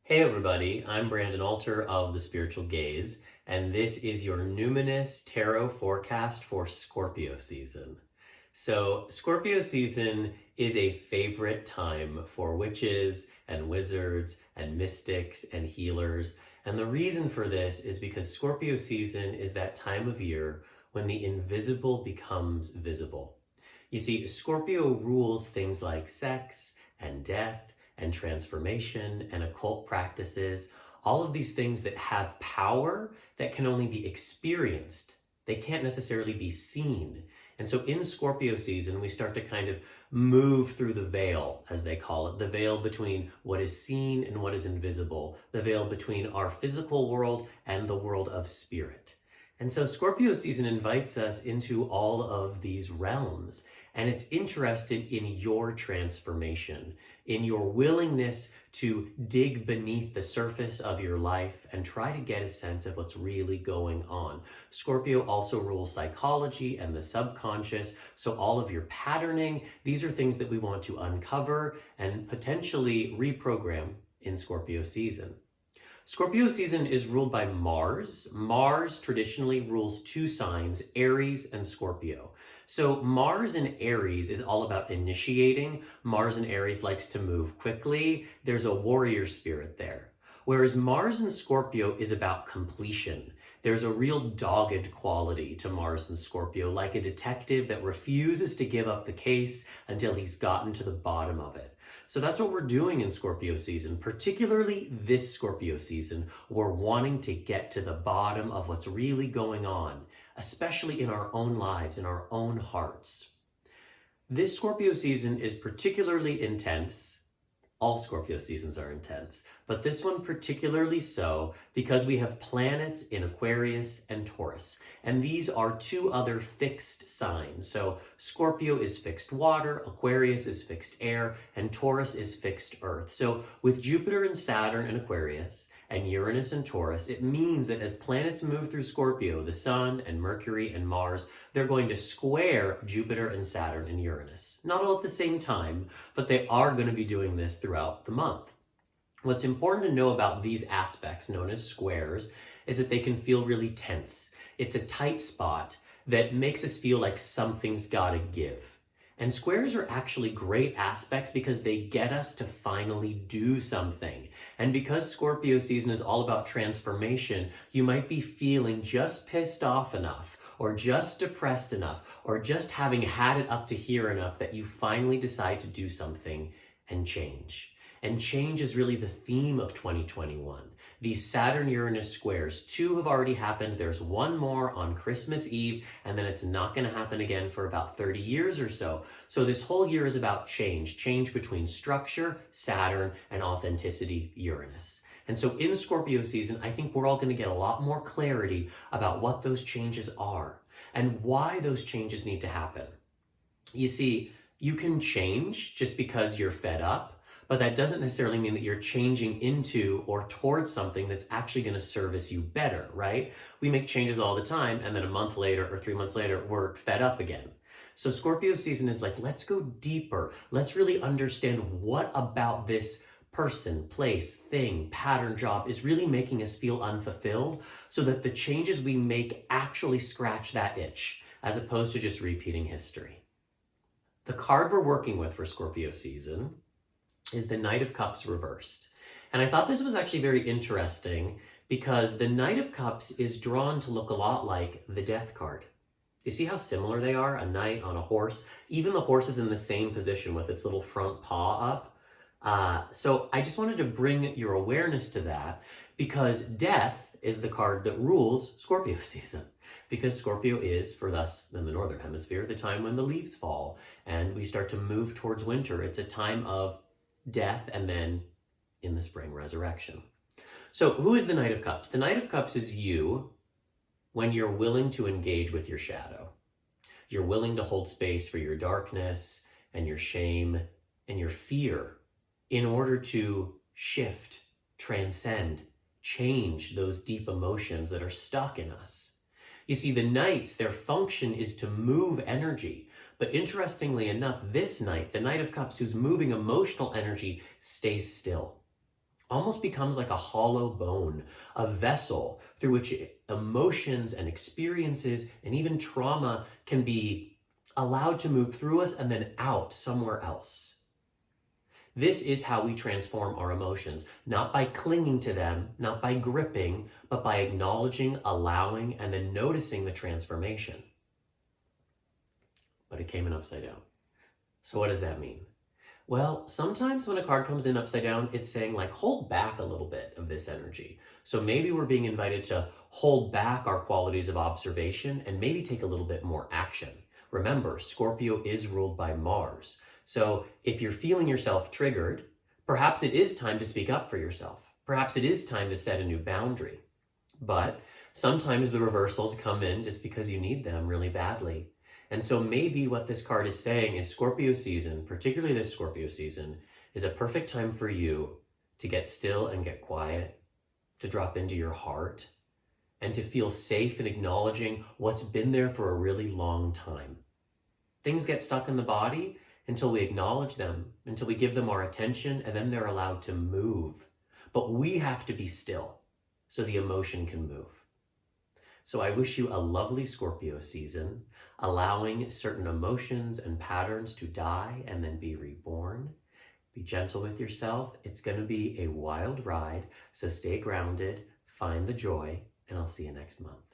Hey everybody, I'm Brandon Alter of The Spiritual Gaze, and this is your Numinous Tarot forecast for Scorpio season. So, Scorpio season is a favorite time for witches and wizards and mystics and healers. And the reason for this is because Scorpio season is that time of year when the invisible becomes visible. You see, Scorpio rules things like sex and death and transformation and occult practices, all of these things that have power that can only be experienced. They can't necessarily be seen. And so in Scorpio season, we start to kind of move through the veil, as they call it, the veil between what is seen and what is invisible, the veil between our physical world and the world of spirit. And so Scorpio season invites us into all of these realms, and it's interested in your transformation, in your willingness to dig beneath the surface of your life and try to get a sense of what's really going on. Scorpio also rules psychology and the subconscious, so all of your patterning, these are things that we want to uncover and potentially reprogram in Scorpio season. Scorpio season is ruled by Mars. Mars traditionally rules two signs, Aries and Scorpio. So Mars in Aries is all about initiating. Mars in Aries likes to move quickly. There's a warrior spirit there. Whereas Mars in Scorpio is about completion. There's a real dogged quality to Mars in Scorpio, like a detective that refuses to give up the case until he's gotten to the bottom of it. So that's what we're doing in Scorpio season, particularly this Scorpio season. We're wanting to get to the bottom of what's really going on, especially in our own lives, in our own hearts. This Scorpio season is particularly intense. All Scorpio seasons are intense, but this one particularly so because we have planets in Aquarius and Taurus, and these are two other fixed signs. So Scorpio is fixed water, Aquarius is fixed air, and Taurus is fixed earth. So with Jupiter and Saturn in Aquarius and Uranus and Taurus, it means that as planets move through Scorpio, the Sun and Mercury and Mars, they're going to square Jupiter and Saturn and Uranus. Not all at the same time, but they are going to be doing this throughout the month. What's important to know about these aspects, known as squares, is that they can feel really tense. It's a tight spot that makes us feel like something's got to give. And squares are actually great aspects because they get us to finally do something. And because Scorpio season is all about transformation, you might be feeling just pissed off enough, or just depressed enough, or just having had it up to here enough that you finally decide to do something and change. And change is really the theme of 2021. These Saturn-Uranus squares, two have already happened. There's one more on Christmas Eve, and then it's not going to happen again for about 30 years or so. So this whole year is about change between structure, Saturn, and authenticity, Uranus. And so in Scorpio season, I think we're all going to get a lot more clarity about what those changes are and why those changes need to happen. You see, you can change just because you're fed up, but that doesn't necessarily mean that you're changing into or towards something that's actually going to service you better, right? We make changes all the time, and then a month later or 3 months later, we're fed up again. So Scorpio season is like, let's go deeper. Let's really understand what about this person, place, thing, pattern, job is really making us feel unfulfilled so that the changes we make actually scratch that itch, as opposed to just repeating history. The card we're working with for Scorpio season is the Knight of Cups reversed. And I thought this was actually very interesting because the Knight of Cups is drawn to look a lot like the Death card. You see how similar they are? A knight on a horse. Even the horse is in the same position with its little front paw up. So I just wanted to bring your awareness to that because Death is the card that rules Scorpio season. Because Scorpio is, for us in the Northern Hemisphere, the time when the leaves fall and we start to move towards winter. It's a time of death and then in the spring, resurrection. So who is the Knight of Cups? The Knight of Cups is you when you're willing to engage with your shadow. You're willing to hold space for your darkness and your shame and your fear in order to shift, transcend, change those deep emotions that are stuck in us. You see, the knights, their function is to move energy. But interestingly enough, this knight, the Knight of Cups, who's moving emotional energy, stays still. almost becomes like a hollow bone, a vessel through which emotions and experiences and even trauma can be allowed to move through us and then out somewhere else. This is how we transform our emotions, not by clinging to them, not by gripping, but by acknowledging, allowing, and then noticing the transformation. But it came in upside down. So what does that mean? Well, sometimes when a card comes in upside down, it's saying like, hold back a little bit of this energy. So maybe we're being invited to hold back our qualities of observation and maybe take a little bit more action. Remember, Scorpio is ruled by Mars. So if you're feeling yourself triggered, perhaps it is time to speak up for yourself. Perhaps it is time to set a new boundary. But sometimes the reversals come in just because you need them really badly. And so maybe what this card is saying is Scorpio season, particularly this Scorpio season, is a perfect time for you to get still and get quiet, to drop into your heart, and to feel safe in acknowledging what's been there for a really long time. Things get stuck in the body until we acknowledge them, until we give them our attention, and then they're allowed to move. But we have to be still so the emotion can move. So I wish you a lovely Scorpio season, allowing certain emotions and patterns to die and then be reborn. Be gentle with yourself. It's going to be a wild ride, so stay grounded, find the joy, and I'll see you next month.